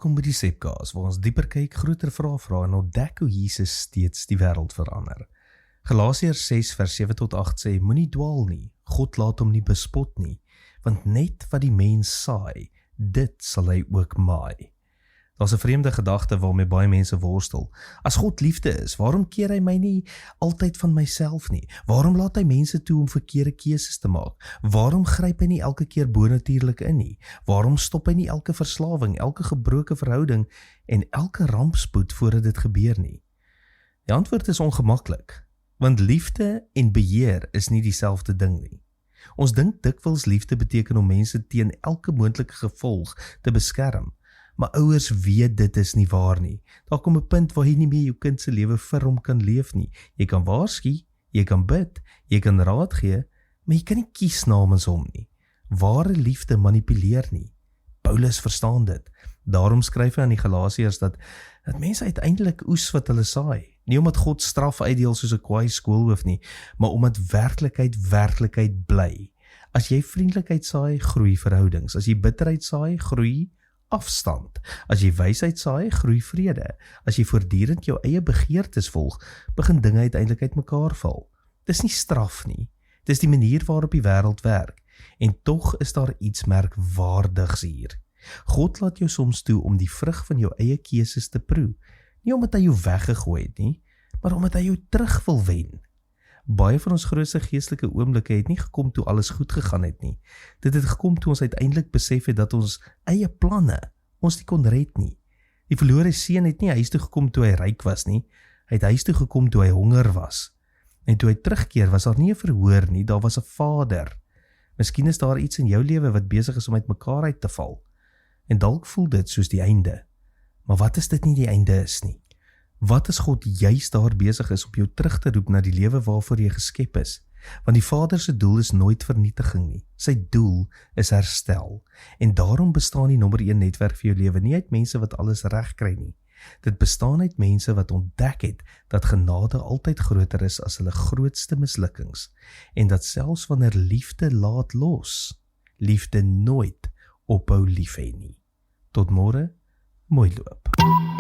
Welkom by die Sepkaas, waar ons dieper kyk, groter vrae vra en ontdek hoe Jesus steeds die wêreld verander. Galasiërs 6 vers 7 tot 8 sê, moenie dwaal nie, God laat hom nie bespot nie, want net wat die mens saai, dit sal hy ook maai. Daar's 'n vreemde gedagte waarmee baie mense worstel. As God liefde is, waarom keer hy my nie altyd van myself nie? Waarom laat hy mense toe om verkeerde keuses te maak? Waarom gryp hy nie elke keer bonatuurlik in nie? Waarom stop hy nie elke verslawing, elke gebroke verhouding en elke rampspoed voordat dit gebeur nie? Die antwoord is ongemaklik, want liefde en beheer is nie dieselfde ding nie. Ons dink dikwels liefde beteken om mense teen elke moontlike gevolg te beskerm. Maar ouers weet dit is nie waar nie. Daar kom 'n punt waar jy nie meer jou kind se lewe vir hom kan leef nie. Jy kan waarsku, jy kan bid, jy kan raad gee, maar jy kan nie kies namens hom nie. Ware liefde manipuleer nie. Paulus verstaan dit. Daarom skryf hy aan die Galasiërs dat mense uiteindelik oes wat hulle saai. Nie omdat God straf uitdeel soos 'n kwaai skoolhoof nie, maar omdat werklikheid bly. As jy vriendelikheid saai, groei verhoudings. As jy bitterheid saai, groei afstand. As jy wysheid saai, groei vrede. As jy voortdurend jou eie begeertes volg, begin dinge uiteindelik uitmekaar val. Dis nie straf nie. Dis die manier waarop die wêreld werk. En tog is daar iets merkwaardigs hier. God laat jou soms toe om die vrug van jou eie keuses te proe. Nie omdat hy jou weggegooi het nie, maar omdat hy jou terug wil wen. Baie van ons grootste geestelike oomblikke het nie gekom toe alles goed gegaan het nie. Dit het gekom toe ons uiteindelik besef het dat ons eie planne ons nie kon red nie. Die verlore seun het nie huis toe gekom toe hy ryk was nie. Hy het huis toe gekom toe hy honger was. En toe hy terugkeer was daar nie 'n verhoor nie, daar was 'n Vader. Miskien is daar iets in jou lewe wat besig is om uitmekaar uit te val. En dalk voel dit soos die einde. Maar wat as dit nie die einde is nie? Wat as God juist daar besig is om jou terug te roep na die lewe waarvoor jy geskep is? Want die Vader se doel is nooit vernietiging nie. Sy doel is herstel. En daarom bestaan die nommer 1 netwerk vir jou lewe nie uit mense wat alles reg kry nie. Dit bestaan uit mense wat ontdek het dat genade altyd groter is as hulle grootste mislukkings. En dat selfs wanneer liefde laat los, liefde nooit ophou lief hê nie. Tot môre, mooi loop.